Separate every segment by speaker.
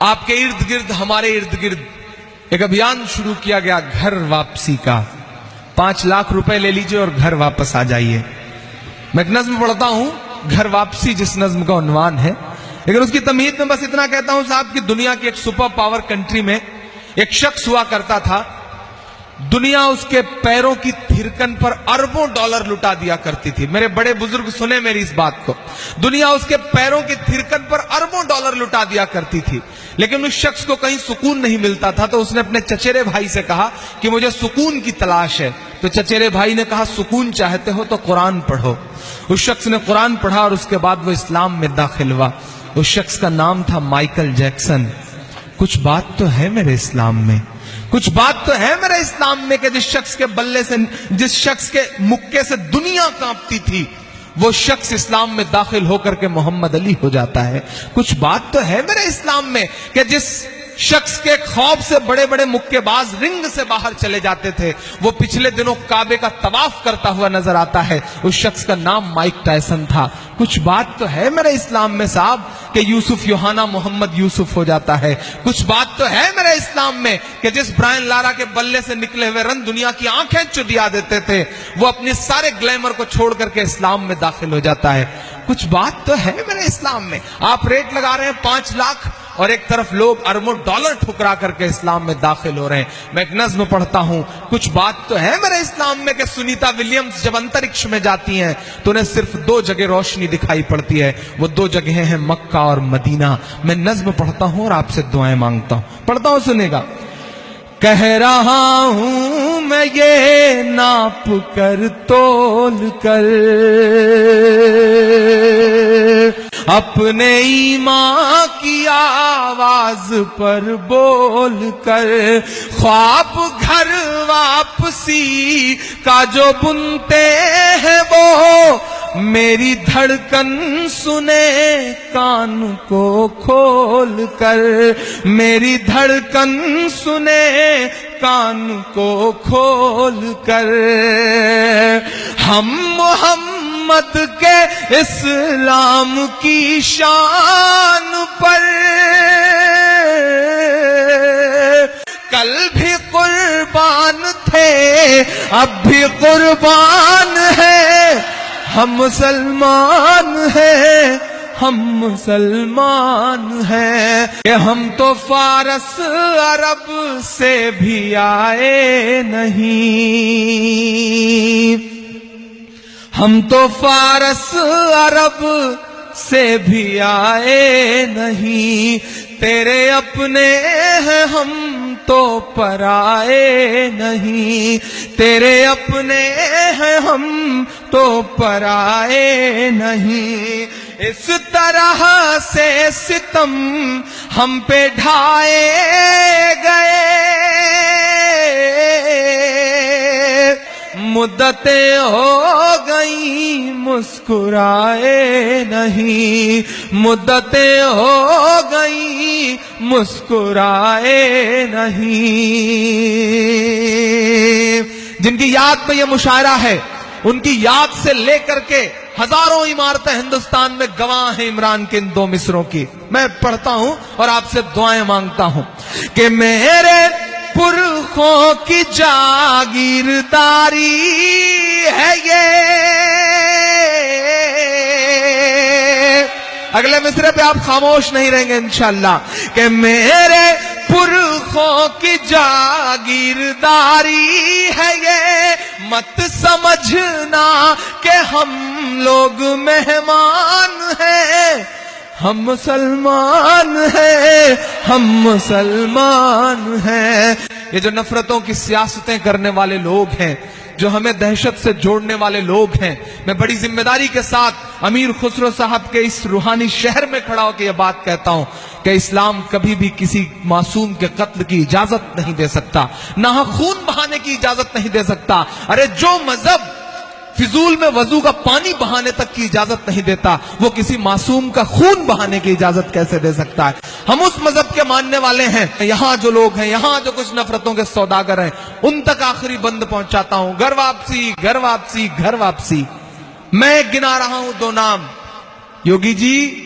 Speaker 1: آپ کے ارد گرد، ہمارے ارد گرد ایک ابھیان شروع کیا گیا گھر واپسی کا. 5 لاکھ روپے لے لیجئے اور گھر واپس آ جائیے. میں ایک نظم پڑھتا ہوں، گھر واپسی جس نظم کا عنوان ہے، لیکن اس کی تمہید میں بس اتنا کہتا ہوں صاحب کہ دنیا کی ایک سپر پاور کنٹری میں ایک شخص ہوا کرتا تھا. دنیا اس کے پیروں کی تھرکن پر اربوں ڈالر لٹا دیا کرتی تھی. میرے بڑے بزرگ سنیں میری اس بات کو. دنیا اس کے پیروں کی تھرکن پر اربوں ڈالر لٹا دیا کرتی تھی، لیکن اس شخص کو کہیں سکون نہیں ملتا تھا. تو اس نے اپنے چچیرے بھائی سے کہا کہ مجھے سکون کی تلاش ہے. تو چچیرے بھائی نے کہا سکون چاہتے ہو تو قرآن پڑھو. اس شخص نے قرآن پڑھا اور اس کے بعد وہ اسلام میں داخل ہوا. اس شخص کا نام تھا مائیکل جیکسن. کچھ بات تو ہے میرے اسلام میں، کچھ بات تو ہے میرے اسلام میں کہ جس شخص کے بلے سے، جس شخص کے مکے سے دنیا کانپتی تھی، وہ شخص اسلام میں داخل ہو کر کے محمد علی ہو جاتا ہے. کچھ بات تو ہے میرے اسلام میں کہ جس شخص کے خوف سے بڑے بڑے مکے باز رنگ سے باہر چلے جاتے تھے، وہ پچھلے دنوں کعبے کا طواف کرتا ہوا نظر آتا ہے. اس شخص کا نام مائک ٹائسن تھا. کچھ بات تو ہے میرے اسلام میں صاحب کہ یوسف یوحنا محمد یوسف ہو جاتا ہے. کچھ بات تو ہے میرے اسلام میں کہ جس برائن لارا کے بلے سے نکلے ہوئے رن دنیا کی آنکھیں چدیا دیتے تھے، وہ اپنے سارے گلیمر کو چھوڑ کر کے اسلام میں داخل ہو جاتا ہے. کچھ بات تو ہے میرے اسلام میں. آپ ریٹ لگا رہے ہیں 5 لاکھ اور ایک طرف لوگ اربوں ڈالر ٹھکرا کر کے اسلام میں داخل ہو رہے ہیں. میں ایک نظم پڑھتا ہوں، کچھ بات تو ہے میرے اسلام میں کہ سنیتا ولیمز جب انترکش میں جاتی ہیں تو انہیں صرف 2 جگہ روشنی دکھائی پڑتی ہے. وہ 2 جگہیں ہیں مکہ اور مدینہ. میں نظم پڑھتا ہوں اور آپ سے دعائیں مانگتا ہوں. پڑھتا ہوں، سنے گا. کہہ رہا ہوں میں یہ ناپ کر تول کر، اپنے ایمان کی آواز پر بول کر، خواب گھر واپسی کا جو بنتے ہیں وہ میری دھڑکن سنے کان کو کھول کر، میری دھڑکن سنے کان کو کھول کر. ہم محمد کے اسلام کی شان پر کل بھی قربان تھے، اب بھی قربان ہیں. ہم مسلمان ہیں، ہم مسلمان ہیں کہ ہم تو فارس عرب سے بھی آئے نہیں. ہم تو فارس عرب سے بھی آئے نہیں. تیرے اپنے ہیں ہم تو پرائے نہیں. تیرے اپنے ہیں ہم تو پرائے نہیں. اس طرح سے ستم ہم پہ ڈھائے گئے، مدتیں ہو گئیں مسکرائے نہیں. مدتیں ہو گئیں مسکرائے نہیں. جن کی یاد پہ یہ مشاعرہ ہے، ان کی یاد سے لے کر کے ہزاروں عمارتیں ہندوستان میں گواہ ہیں عمران کے ان 2 مصروں کی. میں پڑھتا ہوں اور آپ سے دعائیں مانگتا ہوں کہ میرے پرخوں کی جاگیرداری ہے یہ. اگلے مصرے پہ آپ خاموش نہیں رہیں گے انشاءاللہ. کہ میرے پرخوں کی جاگیرداری ہے یہ، مت سمجھنا کہ ہم لوگ مہمان ہیں. ہم مسلمان ہیں، ہم مسلمان ہیں. یہ جو نفرتوں کی سیاستیں کرنے والے لوگ ہیں، جو ہمیں دہشت سے جوڑنے والے لوگ ہیں، میں بڑی ذمہ داری کے ساتھ امیر خسرو صاحب کے اس روحانی شہر میں کھڑا ہو کے یہ بات کہتا ہوں کہ اسلام کبھی بھی کسی معصوم کے قتل کی اجازت نہیں دے سکتا، نہ خون بہانے کی اجازت نہیں دے سکتا. ارے جو مذہب فضول میں وضو کا پانی بہانے تک کی اجازت نہیں دیتا، وہ کسی معصوم کا خون بہانے کی اجازت کیسے دے سکتا ہے؟ ہم اس مذہب کے ماننے والے ہیں. یہاں جو لوگ ہیں، یہاں جو کچھ نفرتوں کے سوداگر ہیں، ان تک آخری بند پہنچاتا ہوں. گھر واپسی، گھر واپسی، گھر واپسی. میں گنا رہا ہوں 2 نام، یوگی جی،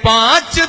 Speaker 1: 5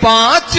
Speaker 1: 5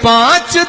Speaker 1: 5